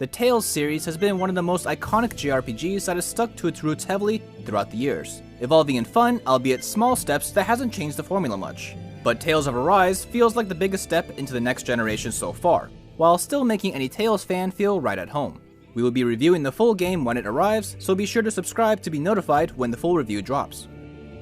The Tales series has been one of the most iconic JRPGs that has stuck to its roots heavily throughout the years, evolving in fun, albeit small steps that hasn't changed the formula much. But Tales of Arise feels like the biggest step into the next generation so far, while still making any Tales fan feel right at home. We will be reviewing the full game when it arrives, so be sure to subscribe to be notified when the full review drops.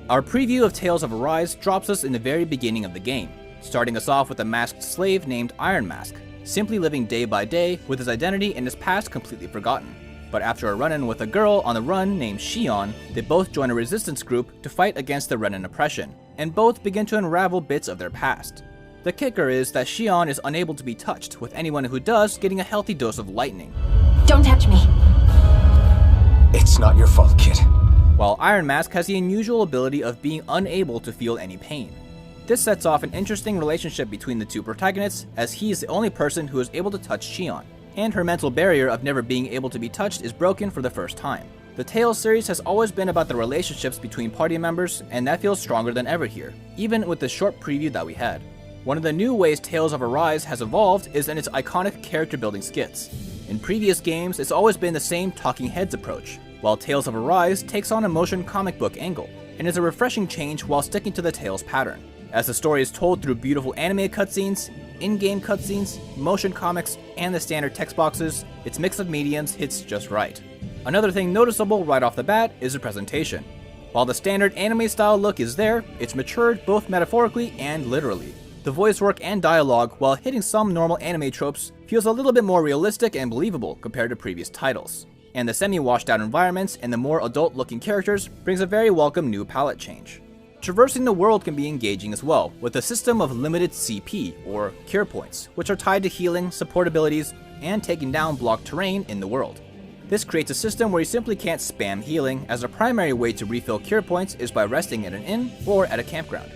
Our preview of Tales of Arise drops us in the very beginning of the game, starting us off with a masked slave named Iron Mask, simply living day by day with his identity and his past completely forgotten. But after a run-in with a girl on the run named Shion, they both join a resistance group to fight against the Renin oppression, and both begin to unravel bits of their past. The kicker is that Shion is unable to be touched, with anyone who does getting a healthy dose of lightning. Don't touch me. It's not your fault, kid. While Iron Mask has the unusual ability of being unable to feel any pain. This sets off an interesting relationship between the two protagonists, as he is the only person who is able to touch Shion, and her mental barrier of never being able to be touched is broken for the first time. The Tales series has always been about the relationships between party members, and that feels stronger than ever here, even with the short preview that we had. One of the new ways Tales of Arise has evolved is in its iconic character building skits. In previous games, it's always been the same talking heads approach, while Tales of Arise takes on a motion comic book angle, and is a refreshing change while sticking to the Tales pattern. As the story is told through beautiful anime cutscenes, in-game cutscenes, motion comics, and the standard text boxes, its mix of mediums hits just right. Another thing noticeable right off the bat is the presentation. While the standard anime style look is there, it's matured both metaphorically and literally. The voice work and dialogue, while hitting some normal anime tropes, feels a little bit more realistic and believable compared to previous titles. And the semi-washed out environments and the more adult-looking characters brings a very welcome new palette change. Traversing the world can be engaging as well, with a system of limited CP, or cure points, which are tied to healing, support abilities, and taking down blocked terrain in the world. This creates a system where you simply can't spam healing, as the primary way to refill cure points is by resting at an inn or at a campground.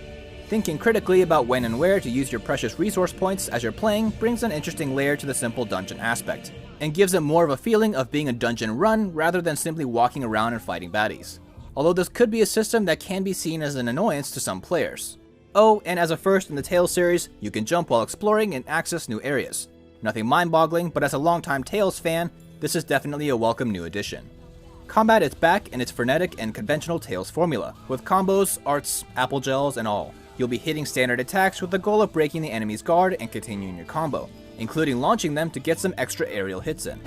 Thinking critically about when and where to use your precious resource points as you're playing brings an interesting layer to the simple dungeon aspect, and gives it more of a feeling of being a dungeon run rather than simply walking around and fighting baddies. Although this could be a system that can be seen as an annoyance to some players. Oh, and as a first in the Tales series, you can jump while exploring and access new areas. Nothing mind-boggling, but as a longtime Tales fan, this is definitely a welcome new addition. Combat is back in its frenetic and conventional Tales formula, with combos, arts, apple gels, and all. You'll be hitting standard attacks with the goal of breaking the enemy's guard and continuing your combo, including launching them to get some extra aerial hits in.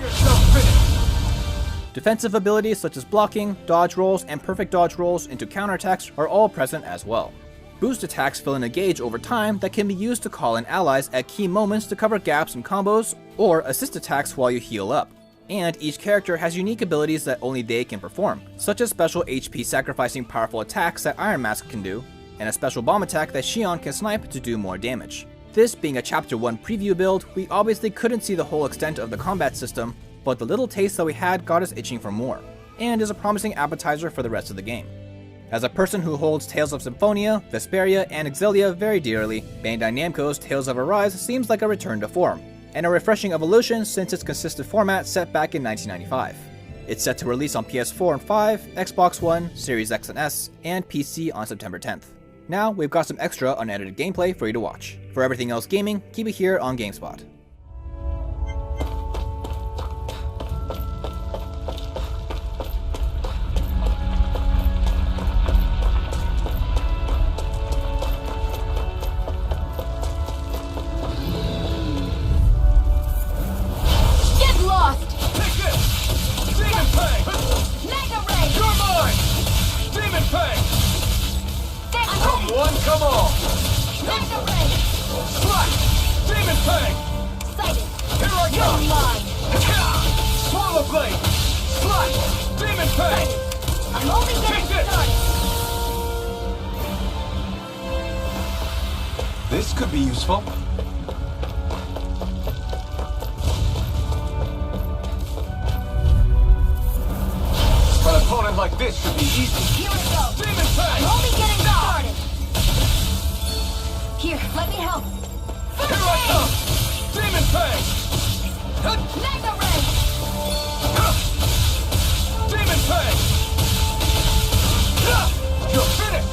Defensive abilities such as blocking, dodge rolls, and perfect dodge rolls into counterattacks are all present as well. Boost attacks fill in a gauge over time that can be used to call in allies at key moments to cover gaps in combos, or assist attacks while you heal up. And each character has unique abilities that only they can perform, such as special HP sacrificing powerful attacks that Iron Mask can do, and a special bomb attack that Shion can snipe to do more damage. This being a Chapter 1 preview build, we obviously couldn't see the whole extent of the combat system, but the little taste that we had got us itching for more, and is a promising appetizer for the rest of the game. As a person who holds Tales of Symphonia, Vesperia, and Exillia very dearly, Bandai Namco's Tales of Arise seems like a return to form, and a refreshing evolution since its consistent format set back in 1995. It's set to release on PS4 and 5, Xbox One, Series X and S, and PC on September 10th. Now, we've got some extra unedited gameplay for you to watch. For everything else gaming, keep it here on GameSpot. Come on! Mega Ray! Slash! Demon Fang! Sighted! Here I come! You're mine! Swallow Blade! Slash! Demon Fang! I'm only getting Take started! This could be useful. An opponent like this should be easy. Here we go! Demon Fang! I'm only getting started! Here, let me help! Here I come! Demon Fang! Mega Ray! Demon Fang! You're finished!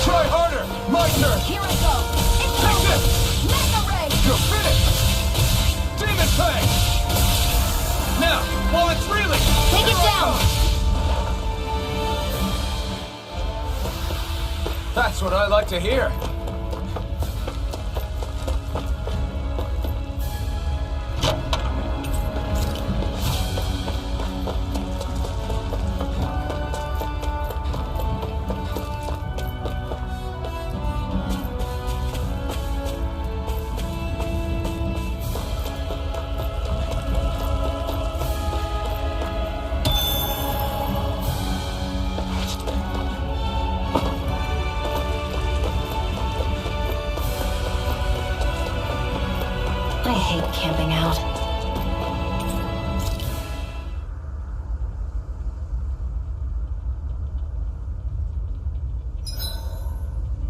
Try harder! My turn! Here I go! It's Take over! this! Mega Ray! You're finished! Demon Fang! now, while it's reeling! Take it down! That's what I like to hear. I hate camping out.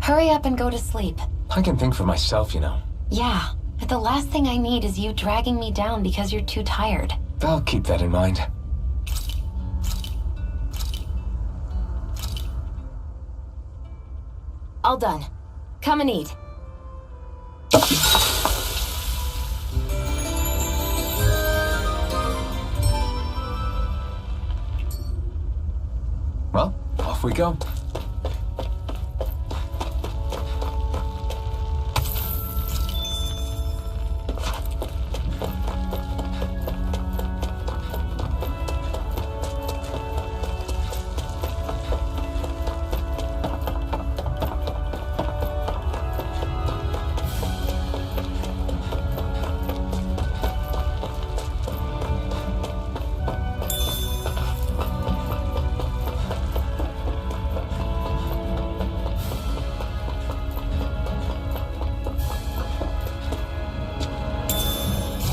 Hurry up and go to sleep. I can think for myself, you know. Yeah, but the last thing I need is you dragging me down because you're too tired. I'll keep that in mind. All done. Come and eat. Well, off we go.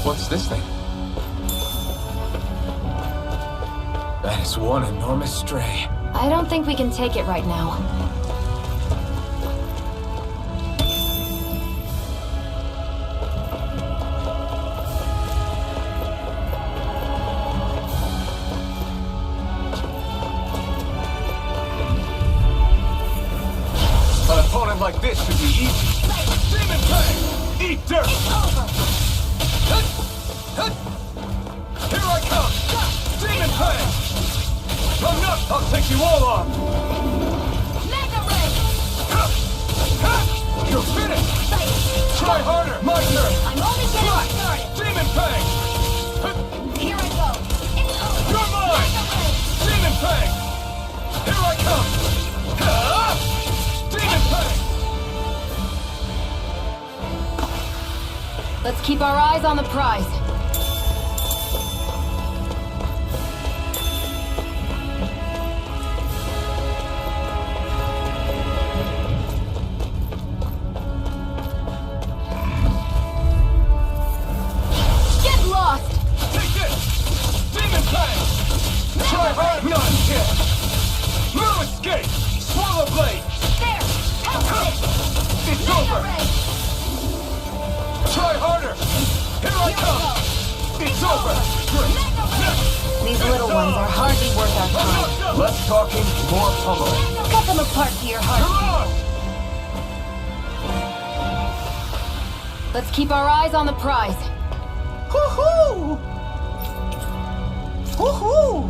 What's this thing? That is one enormous stray. I don't think we can take it right now. An opponent like this should be easy. Demon Fang! Eat dirt! Hut! Hut! Here I come! Demon Fang! Enough! I'll take you all on! Mega Ray! You're finished! Try harder! My turn! I'm only getting started! Demon Fang! Here I go! It's over! You're mine! Mega Ray! Demon Fang! Here I come! Demon Fang! Let's keep our eyes on the prize. Get lost! Take this! Demon Fang! Try hard! Not yet! No escape! Swallow Blade! There! Help it! It's Mega over! Ray! Try harder! Here I come! It's over! Mega Ray! These little ones are hardly worth our time. Less talking, more pummeling. Cut them apart to your heart. Come on! Let's keep our eyes on the prize. Hoo-hoo! Hoo-hoo!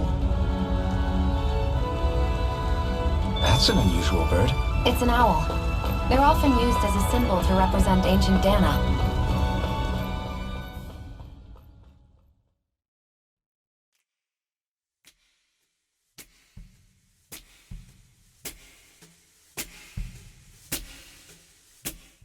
That's an unusual bird. It's an owl. They're often used as a symbol to represent ancient Dana.